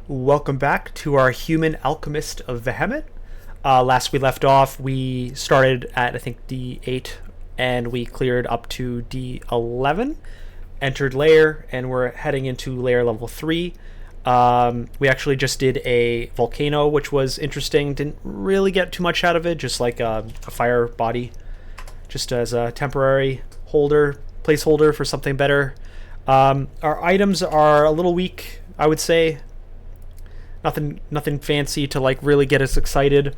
Welcome back to our human alchemist of Vehumet. Last we left off, we started at I think D8 and we cleared up to D11, entered Lair, and we're heading into Lair level 3. We actually just did a volcano, which was interesting. Didn't really get too much out of it, just like a fire body, just as a temporary placeholder for something better. Our items are a little weak, I would say. Nothing fancy to like really get us excited.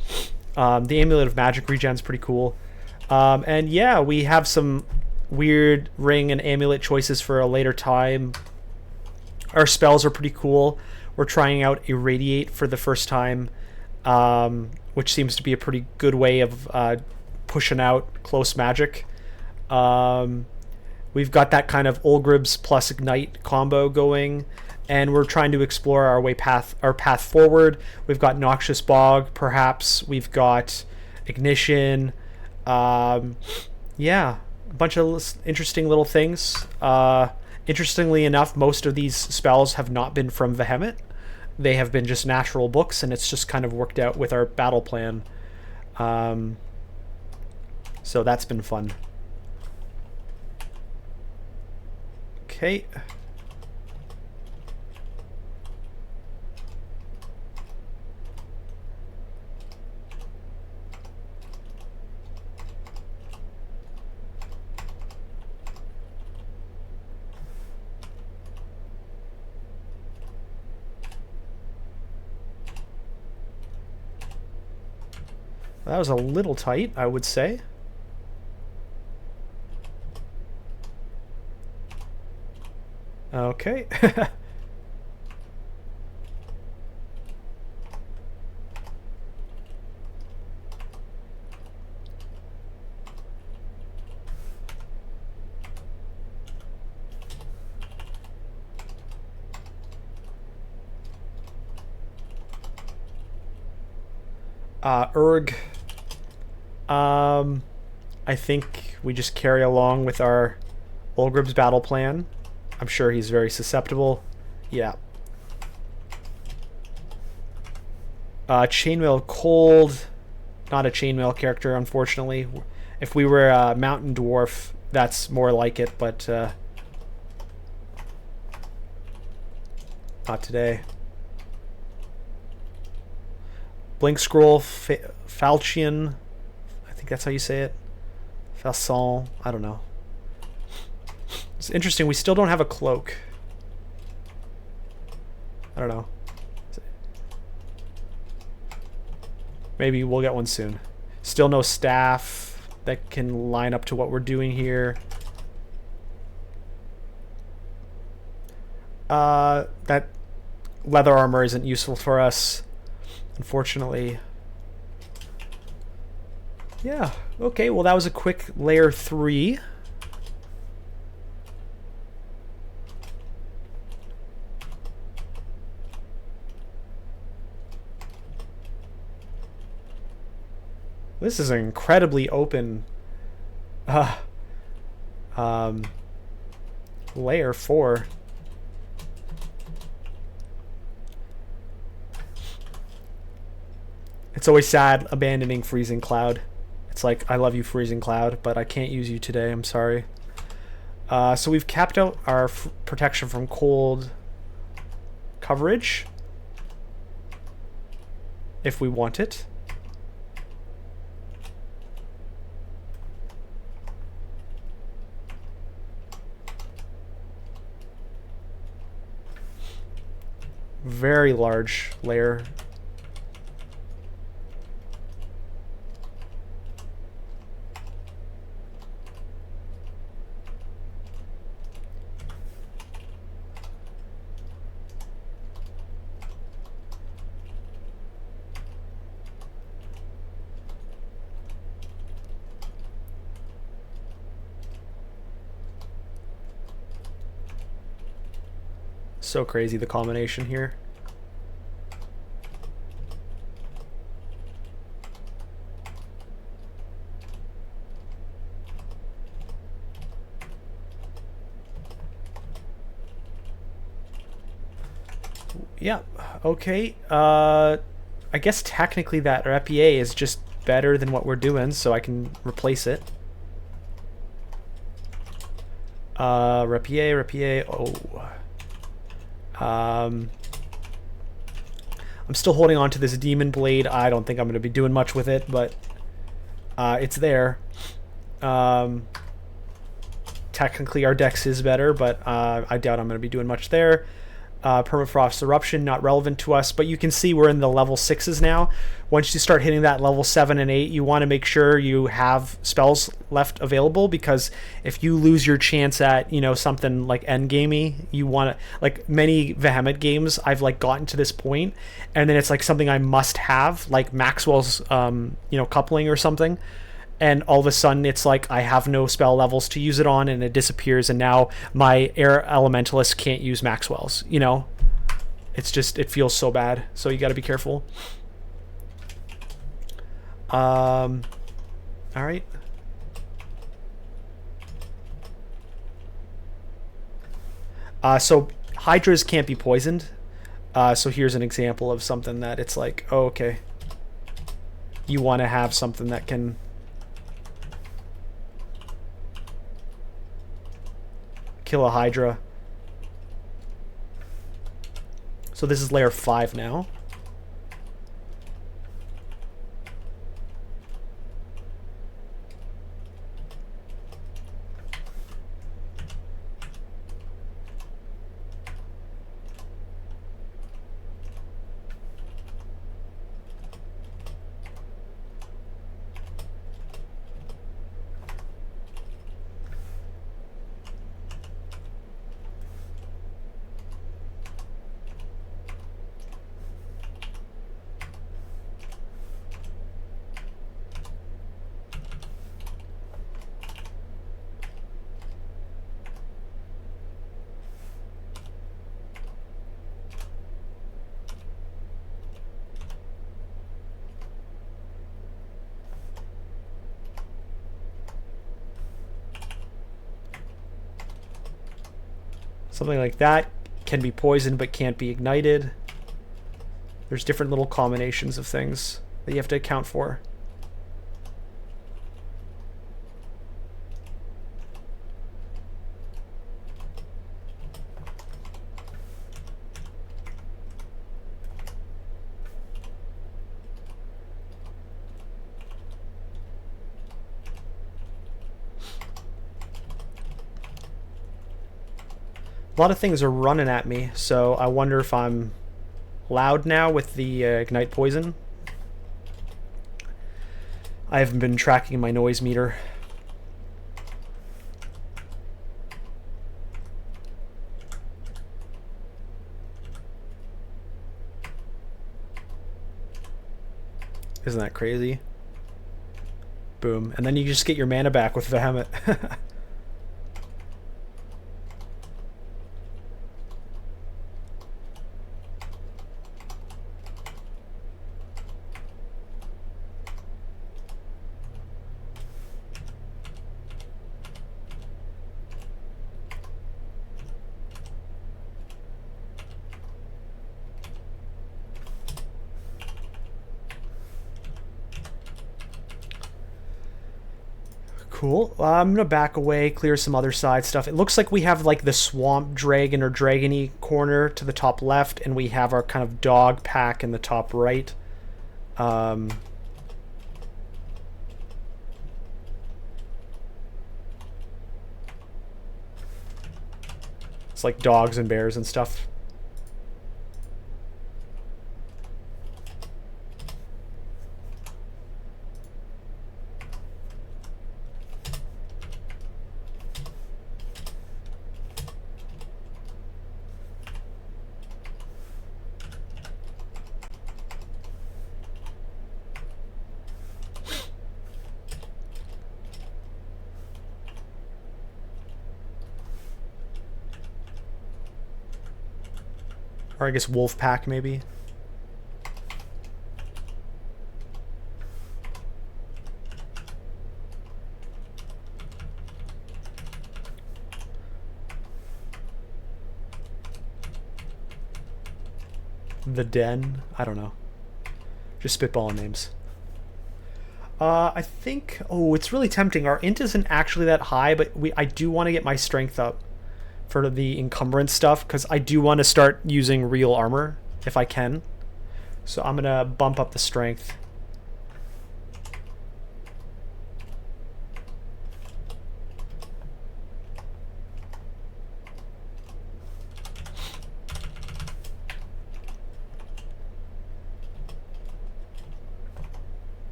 The Amulet of Magic regen's pretty cool. And yeah, we have some weird ring and amulet choices for a later time. Our spells are pretty cool. We're trying out Irradiate for the first time, which seems to be a pretty good way of pushing out close magic. We've got that kind of Olgribs plus Ignite combo going, and we're trying to explore our path forward. We've got Noxious Bog, perhaps. We've got Ignition. Yeah, a bunch of interesting little things. Interestingly enough, most of these spells have not been from Vehumet. They have been just natural books, and it's just kind of worked out with our battle plan. So that's been fun. Okay. That was a little tight, I would say. Okay. Urg. I think we just carry along with our Olgrib's battle plan. I'm sure he's very susceptible. Yeah. Chainmail Cold. Not a chainmail character, unfortunately. If we were a mountain dwarf, that's more like it, but not today. Blink Scroll, Falchion. I think that's how you say it. Falson. I don't know. It's interesting. We still don't have a cloak. I don't know. Maybe we'll get one soon. Still no staff that can line up to what we're doing here. That leather armor isn't useful for us, unfortunately. Yeah. Okay, well that was a quick Lair 3. This is an incredibly open Lair 4. It's always sad abandoning Freezing Cloud. It's like, I love you, Freezing Cloud, but I can't use you today, I'm sorry. So we've capped out our protection from cold coverage, if we want it. Very large layer. So crazy, the combination here. Yeah, Okay. I guess technically that Repier is just better than what we're doing, so I can replace it. Repier. Oh. I'm still holding on to this Demon Blade. I don't think I'm going to be doing much with it, but it's there. Technically our dex is better, but I doubt I'm going to be doing much there. Permafrost Eruption, not relevant to us, but you can see we're in the level 6s now. Once you start hitting that level 7 and 8, you want to make sure you have spells left available, because if you lose your chance at, you know, something like endgamey, you want to, like many Vehumet games, I've like gotten to this point, and then it's like something I must have, like Maxwell's, you know, coupling or something, and all of a sudden it's like I have no spell levels to use it on, and it disappears, and now my air elementalist can't use Maxwell's, you know. It's just, it feels so bad, so you got to be careful. All right. So hydras can't be poisoned, so here's an example of something that it's like, oh, okay, you want to have something that can kill a Hydra. So this is layer 5 now. Something like that can be poisoned but can't be ignited. There's different little combinations of things that you have to account for. A lot of things are running at me, so I wonder if I'm loud now with the ignite poison. I haven't been tracking my noise meter. Isn't that crazy? Boom. And then you just get your mana back with Vehumet. Cool. I'm gonna back away, clear some other side stuff. It looks like we have like the swamp dragon or dragony corner to the top left, and we have our kind of dog pack in the top right. It's like dogs and bears and stuff. Or I guess wolf pack maybe. The Den. I don't know. Just spitballing names. I think... Oh, it's really tempting. Our int isn't actually that high, but I do want to get my strength up for the encumbrance stuff, because I do want to start using real armor if I can. So I'm going to bump up the strength.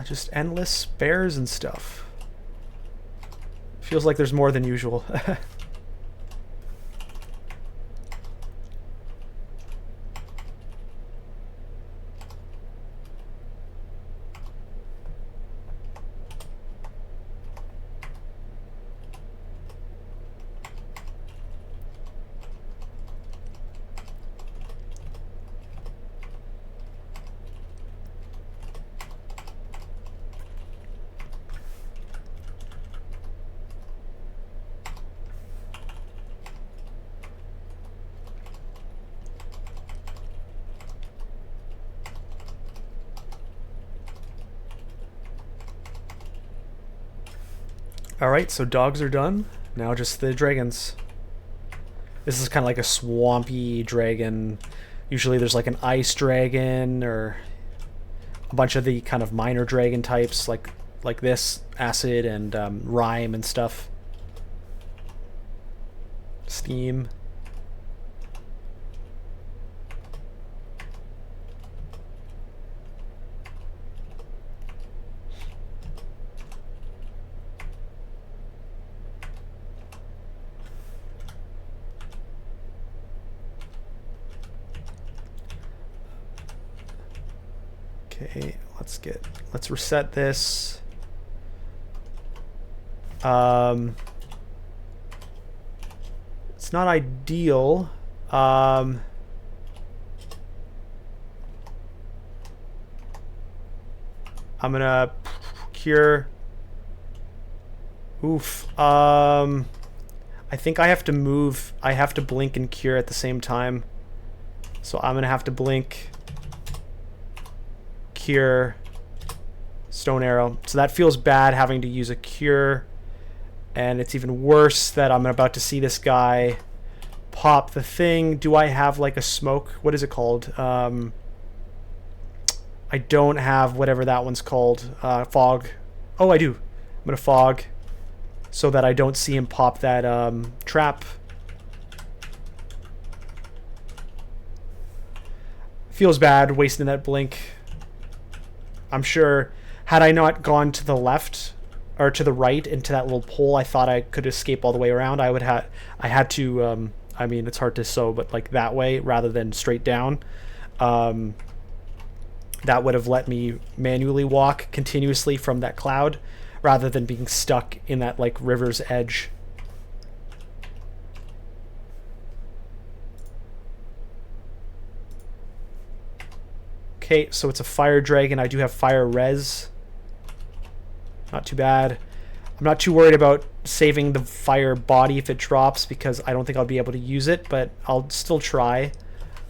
Just endless bears and stuff. Feels like there's more than usual. Alright, so dogs are done. Now just the dragons. This is kind of like a swampy dragon. Usually there's like an ice dragon or a bunch of the kind of minor dragon types like this, acid and rime and stuff. Steam. Okay, let's reset this. It's not ideal. I'm gonna cure. Oof. I think I have to move. I have to blink and cure at the same time. So I'm gonna have to blink, cure, stone arrow. So that feels bad having to use a cure, and it's even worse that I'm about to see this guy pop the thing. Do I have like a smoke? What is it called? I don't have whatever that one's called. Fog. Oh, I do. I'm gonna fog so that I don't see him pop that trap. Feels bad wasting that blink. I'm sure had I not gone to the left or to the right into that little pole, I thought I could escape all the way around. I had to I mean, it's hard to sew, but like that way rather than straight down. That would have let me manually walk continuously from that cloud rather than being stuck in that like river's edge. Okay, so it's a fire dragon. I do have fire res. Not too bad. I'm not too worried about saving the fire body if it drops because I don't think I'll be able to use it, but I'll still try.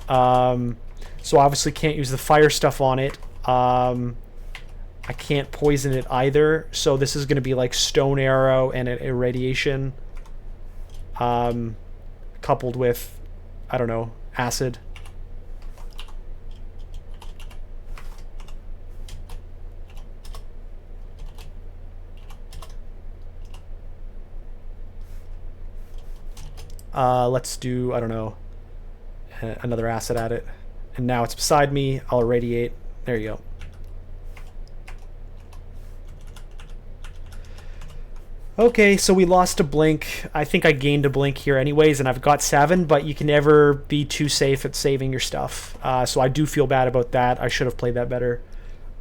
So obviously can't use the fire stuff on it. I can't poison it either. So this is going to be like stone arrow and an irradiation, coupled with, I don't know, acid. Let's do, I don't know, another acid at it. And now it's beside me. I'll irradiate. There you go. Okay, so we lost a blink. I think I gained a blink here anyways, and I've got 7, but you can never be too safe at saving your stuff. So I do feel bad about that. I should have played that better.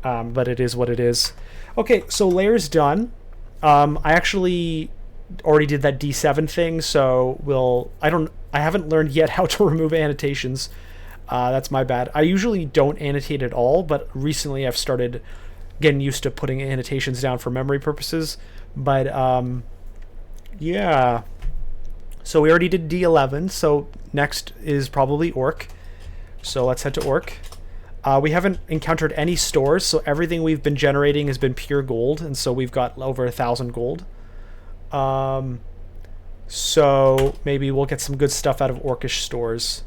But it is what it is. Okay, so Lair's done. I actually already did that D7 thing, so I haven't learned yet how to remove annotations. That's my bad. I usually don't annotate at all, but recently I've started getting used to putting annotations down for memory purposes. But Yeah. So we already did D11, so next is probably Orc. So let's head to Orc. We haven't encountered any stores, so everything we've been generating has been pure gold, and so we've got over 1,000 gold. So maybe we'll get some good stuff out of Orcish stores.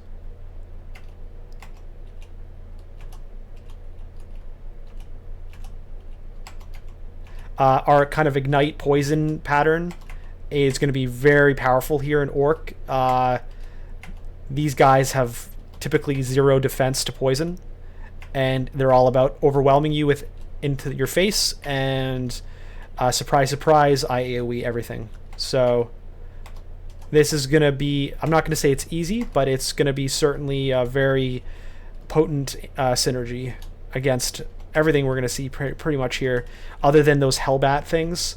Our kind of ignite poison pattern is going to be very powerful here in Orc. These guys have typically 0 defense to poison, and they're all about overwhelming you with into your face, and surprise, surprise, I AoE everything. So this is going to be, I'm not going to say it's easy, but it's going to be certainly a very potent synergy against everything we're going to see pretty much here, other than those Hellbat things,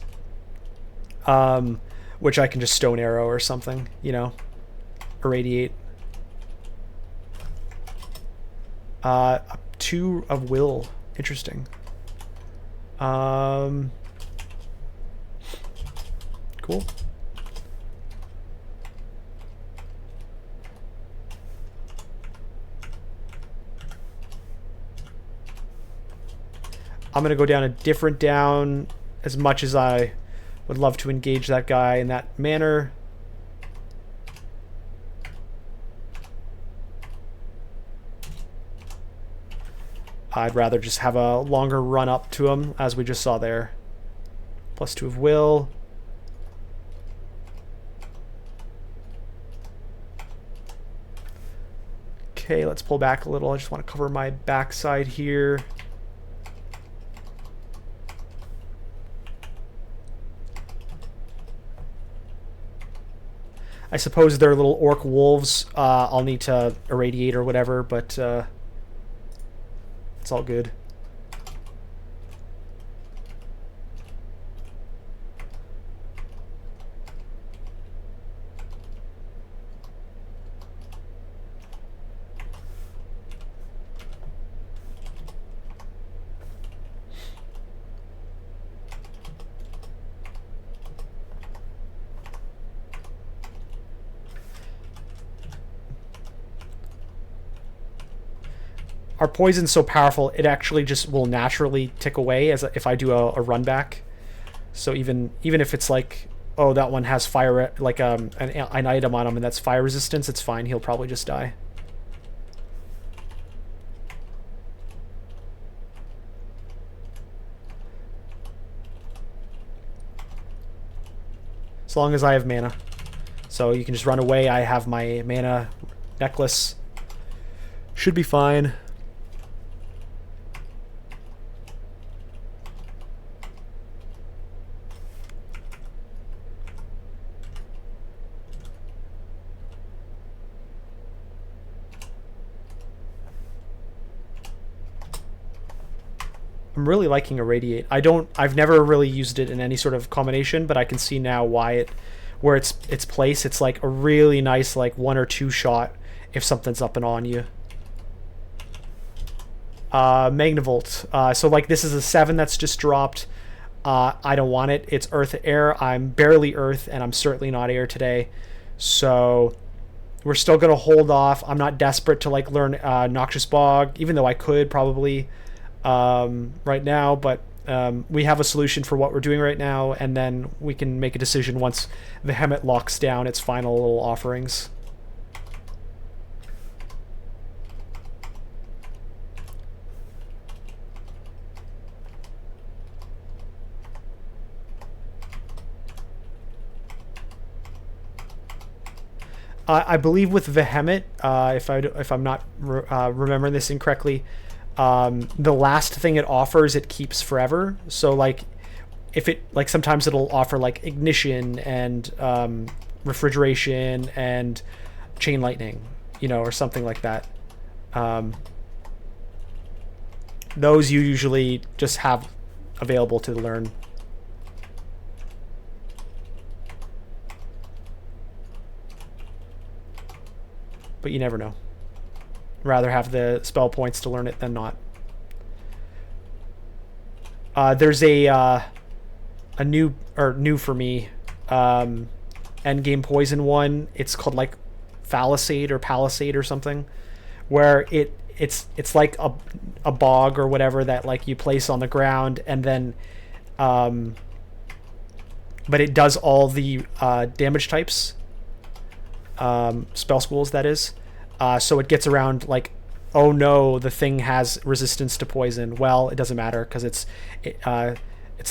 which I can just Stone Arrow or something, you know, irradiate. 2 of will. Interesting. Cool. I'm going to go down a different down, as much as I would love to engage that guy in that manner. I'd rather just have a longer run up to him, as we just saw there. +2 of will. Okay, let's pull back a little. I just want to cover my backside here. I suppose they're little orc wolves. I'll need to irradiate or whatever, but it's all good. Our poison's so powerful, it actually just will naturally tick away if I do a run back. So even if it's like, oh, that one has fire, like an item on him, and that's fire resistance, it's fine. He'll probably just die. As long as I have mana. So you can just run away. I have my mana necklace. Should be fine. I'm really liking Irradiate. I've never really used it in any sort of combination, but I can see now why where its place. It's like a really nice like 1 or 2 shot if something's up and on you. Magnavolt. So like this is a 7 that's just dropped. I don't want it. It's Earth Air. I'm barely Earth, and I'm certainly not Air today. So we're still gonna hold off. I'm not desperate to like learn Noxious Bog, even though I could probably right now, but we have a solution for what we're doing right now, and then we can make a decision once Vehumet locks down its final little offerings. I believe with Vehumet, if I'm not remembering this incorrectly, the last thing it offers it keeps forever. So like if it like sometimes it'll offer like ignition and refrigeration and chain lightning, you know, or something like that. Those you usually just have available to learn. But you never know. Rather have the spell points to learn it than not. There's a new for me endgame poison one. It's called like Palisade or something, where it's like a bog or whatever that like you place on the ground, and then but it does all the damage types, spell schools that is. So it gets around like, oh no, the thing has resistance to poison. Well, it doesn't matter because it's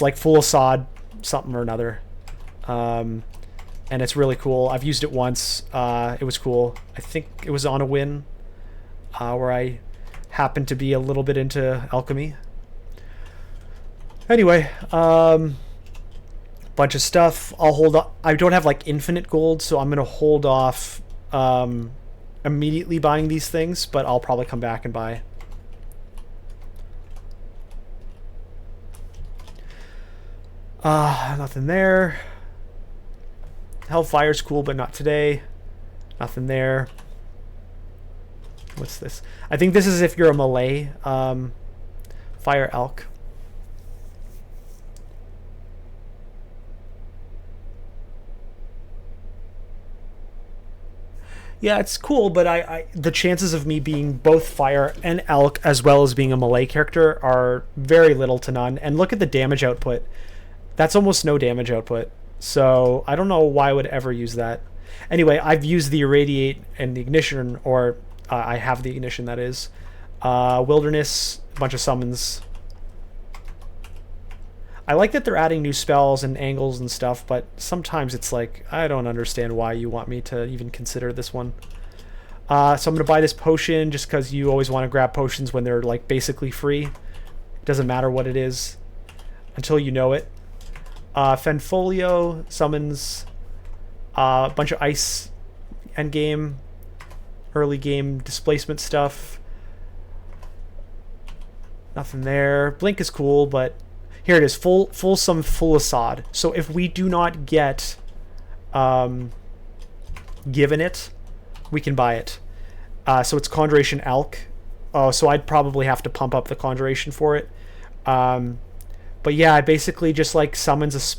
like full Assad something or another. And it's really cool. I've used it once. It was cool. I think it was on a win where I happened to be a little bit into alchemy. Anyway, bunch of stuff. I'll hold up. I don't have like infinite gold, so I'm going to hold off immediately buying these things, but I'll probably come back and buy. Nothing there. Hellfire's cool, but not today. Nothing there. What's this? I think this is if you're a melee. Fire elk. Yeah, it's cool, but I the chances of me being both fire and elk as well as being a melee character are very little to none. And look at the damage output. That's almost no damage output. So I don't know why I would ever use that. Anyway, I've used the Irradiate and the Ignition, or I have the Ignition, that is. Wilderness, a bunch of summons. I like that they're adding new spells and angles and stuff, but sometimes it's like, I don't understand why you want me to even consider this one. So I'm going to buy this potion just because you always want to grab potions when they're like basically free. It doesn't matter what it is until you know it. Fenfolio summons a bunch of ice endgame, early game displacement stuff. Nothing there. Blink is cool, but here it is, full Assad. So if we do not get given it, we can buy it. So it's Conjuration Elk. Oh, so I'd probably have to pump up the Conjuration for it. But yeah, it basically just like summons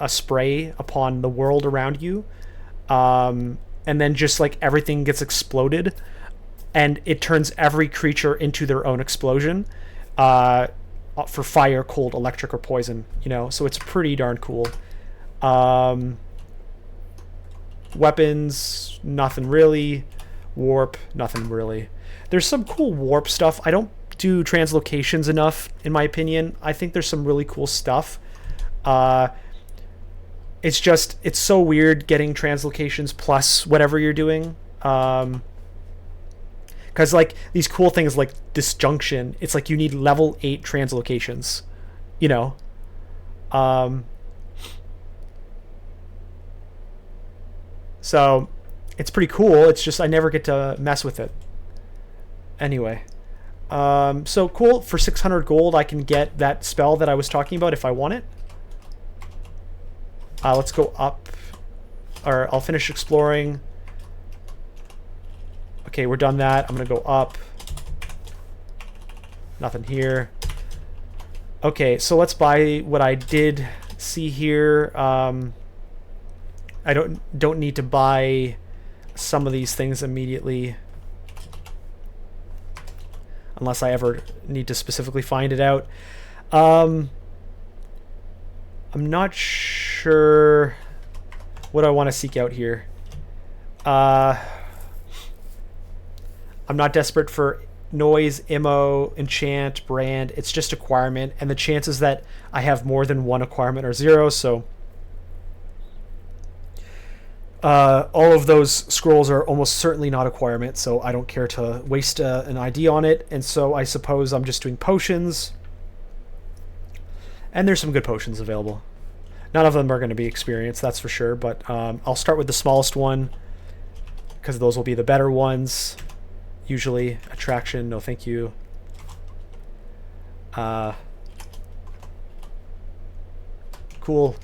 a spray upon the world around you, and then just like everything gets exploded, and it turns every creature into their own explosion, for fire, cold, electric, or poison. You know, so it's pretty darn cool. Weapons, nothing really. Warp, nothing really. There's some cool warp stuff. I don't do translocations enough, in my opinion. I think there's some really cool stuff. It's just, it's so weird getting translocations plus whatever you're doing. Because like these cool things like disjunction, it's like you need level 8 translocations, you know. So it's pretty cool. It's just I never get to mess with it. Anyway, so cool. For 600 gold, I can get that spell that I was talking about if I want it. Let's go up, or I'll finish exploring. Okay, we're done that. I'm gonna go up. Nothing here. Okay, so let's buy what I did see here. I don't need to buy some of these things immediately, unless I ever need to specifically find it out. I'm not sure what I want to seek out here. I'm not desperate for noise, immo, enchant, brand. It's just acquirement, and the chances that I have more than one acquirement are 0, so all of those scrolls are almost certainly not acquirement, so I don't care to waste an ID on it, and so I suppose I'm just doing potions. And there's some good potions available. None of them are going to be experience, that's for sure, but I'll start with the smallest one, because those will be the better ones. Usually. Attraction, no thank you. Cool.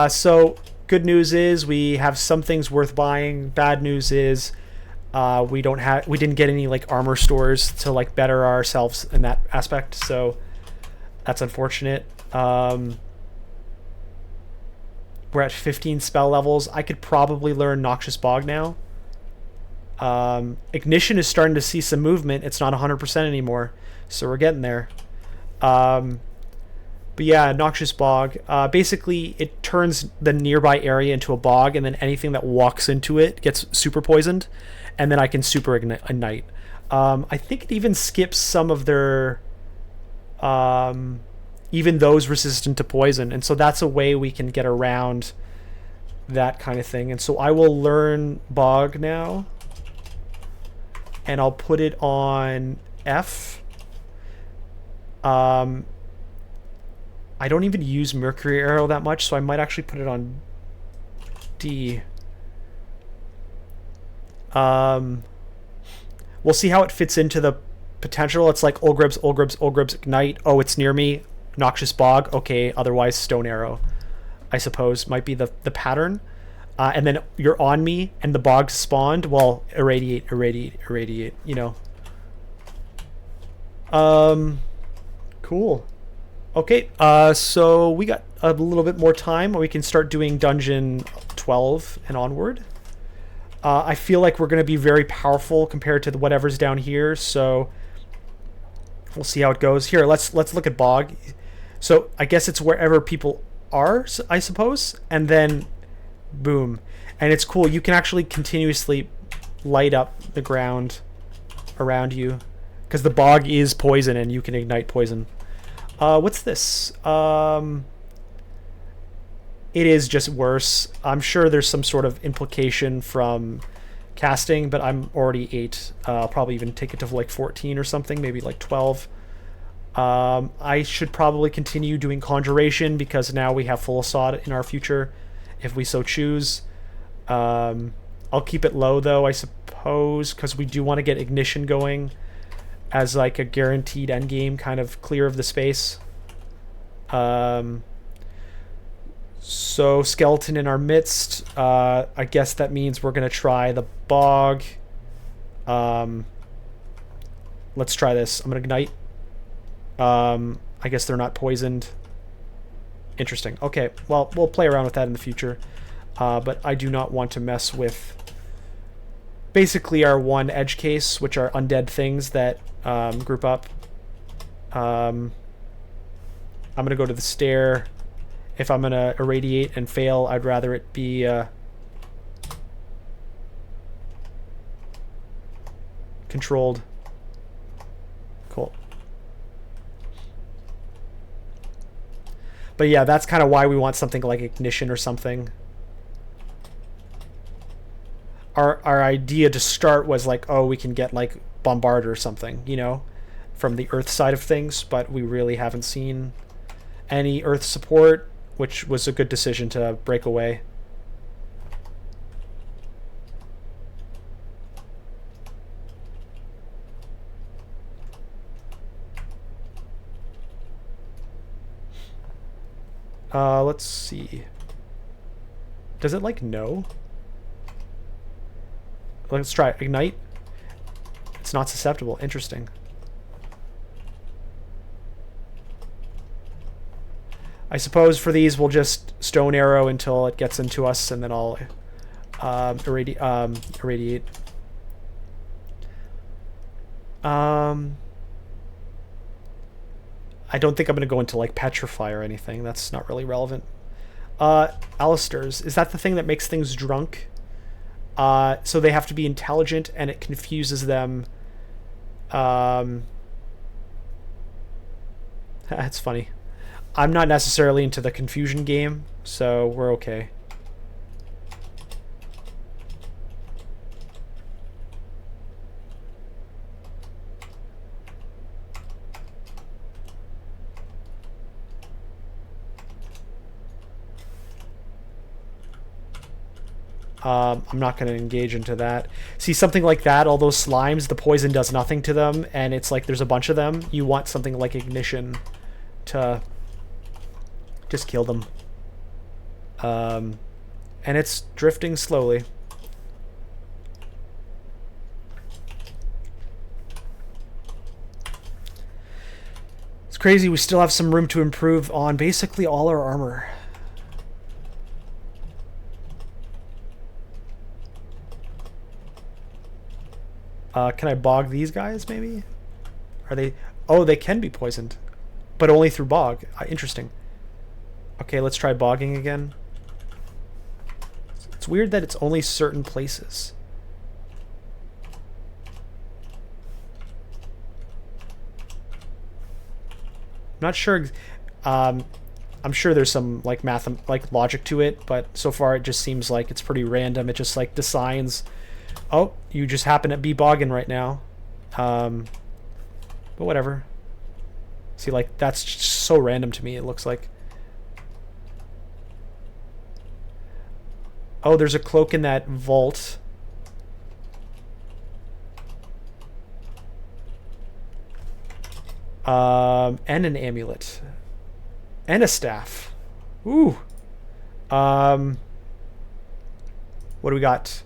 So good news is we have some things worth buying. Bad news is we didn't get any like armor stores to like better ourselves in that aspect, so that's unfortunate. We're at 15 spell levels. I could probably learn Noxious Bog now. Ignition is starting to see some movement. It's not 100% anymore, so we're getting there. But yeah, Noxious Bog. Basically, it turns the nearby area into a bog, and then anything that walks into it gets super poisoned, and then I can super ignite. I think it even skips some of their... even those resistant to poison, and so that's a way we can get around that kind of thing. And so I will learn Bog now, and I'll put it on F. I don't even use Mercury Arrow that much, so I might actually put it on D. We'll see how it fits into the potential. It's like Ulgribs, Ignite. Oh, it's near me. Noxious Bog. Okay, otherwise Stone Arrow, I suppose, might be the pattern. And then you're on me, and the bog spawned. Well, irradiate, you know. Cool. Okay, so we got a little bit more time. We can start doing Dungeon 12 and onward. I feel like we're going to be very powerful compared to whatever's down here, so we'll see how it goes. Here, let's look at Bog. So I guess it's wherever people are, I suppose, and then boom. And it's cool. You can actually continuously light up the ground around you because the bog is poison and you can ignite poison. What's this? It is just worse. I'm sure there's some sort of implication from casting, but I'm already 8. I'll probably even take it to like 14 or something, maybe like 12. I should probably continue doing Conjuration because now we have full assault in our future if we so choose. I'll keep it low though, I suppose, because we do want to get Ignition going as like a guaranteed endgame, kind of clear of the space. So Skeleton in our midst. I guess that means we're going to try the Bog. Let's try this. I'm going to Ignite. I guess they're not poisoned. Interesting. Okay, well, we'll play around with that in the future. But I do not want to mess with basically our one edge case, which are undead things that group up. I'm going to go to the stair. If I'm going to irradiate and fail, I'd rather it be controlled. Cool. But yeah, that's kind of why we want something like Ignition or something. Our idea to start was like, oh, we can get like Bombard or something, you know, from the Earth side of things, but we really haven't seen any Earth support, which was a good decision to break away. Let's see. Does it like no? Let's try it. Ignite. It's not susceptible. Interesting. I suppose for these we'll just Stone Arrow until it gets into us, and then I'll irradiate. I don't think I'm going to go into like Petrify or anything. That's not really relevant. Alistairs. Is that the thing that makes things drunk? So they have to be intelligent, and it confuses them. That's funny. I'm not necessarily into the confusion game, so we're okay. I'm not going to engage into that. See, something like that, all those slimes, the poison does nothing to them, and it's like there's a bunch of them. You want something like Ignition to just kill them. And it's drifting slowly. It's crazy, we still have some room to improve on basically all our armor. Can I bog these guys, maybe? Are they... Oh, they can be poisoned. But only through bog. Interesting. Okay, let's try bogging again. It's weird that it's only certain places. Not sure... I'm sure there's some like logic to it, but so far it just seems like it's pretty random. It just like decides, oh, you just happen to be bogging right now. But whatever. See, like that's just so random to me. It looks like. Oh, there's a cloak in that vault. And an amulet. And a staff. Ooh. What do we got?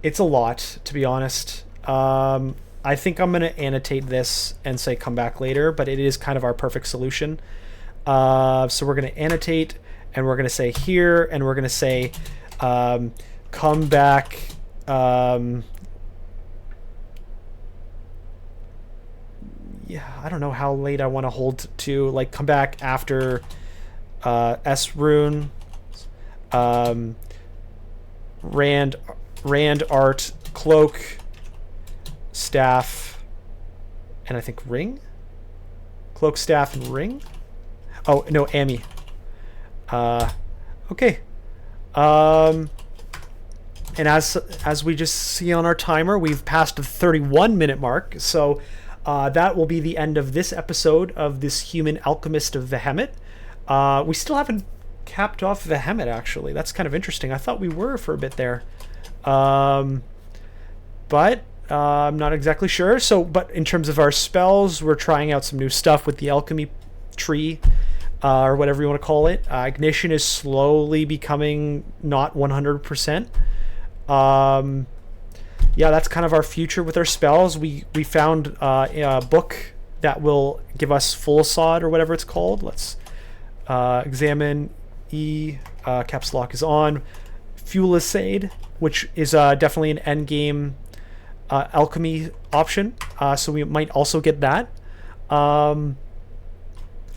It's a lot, to be honest. I think I'm going to annotate this and say come back later, but it is kind of our perfect solution. So we're going to annotate, and we're going to say here, and we're going to say come back... yeah, I don't know how late I want to hold to, like, come back after S rune, Rand art, cloak, staff, and I think ring? Cloak, staff, and ring? Oh, no, Amy. Okay. And as we just see on our timer, we've passed the 31-minute mark, so... that will be the end of this episode of this human alchemist of Vehumet. We still haven't capped off Vehumet, actually. That's kind of interesting. I thought we were for a bit there. But I'm not exactly sure. But in terms of our spells, we're trying out some new stuff with the alchemy tree, or whatever you want to call it. Ignition is slowly becoming not 100%. Yeah, that's kind of our future with our spells. We found a book that will give us full sod, or whatever it's called. Let's examine E. Caps lock is on. Fuelisade, which is definitely an endgame alchemy option. So we might also get that.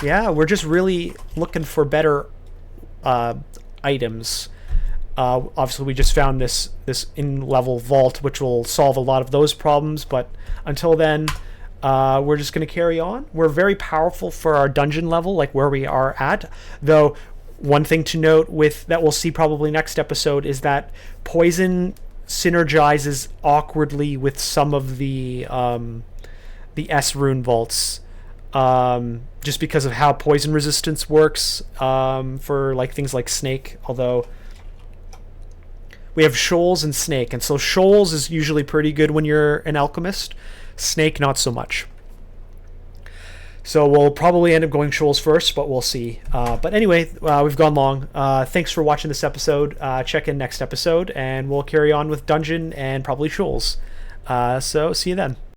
Yeah, we're just really looking for better items. Obviously, we just found this in-level vault, which will solve a lot of those problems. But until then, we're just going to carry on. We're very powerful for our dungeon level, like where we are at. Though, one thing to note with that we'll see probably next episode is that poison synergizes awkwardly with some of the S rune vaults. Just because of how poison resistance works for like things like snake, although... We have shoals and snake, and so shoals is usually pretty good when you're an alchemist. Snake, not so much. So we'll probably end up going shoals first, but we'll see. But anyway, we've gone long. Thanks for watching this episode. Check in next episode, and we'll carry on with dungeon and probably shoals. So see you then.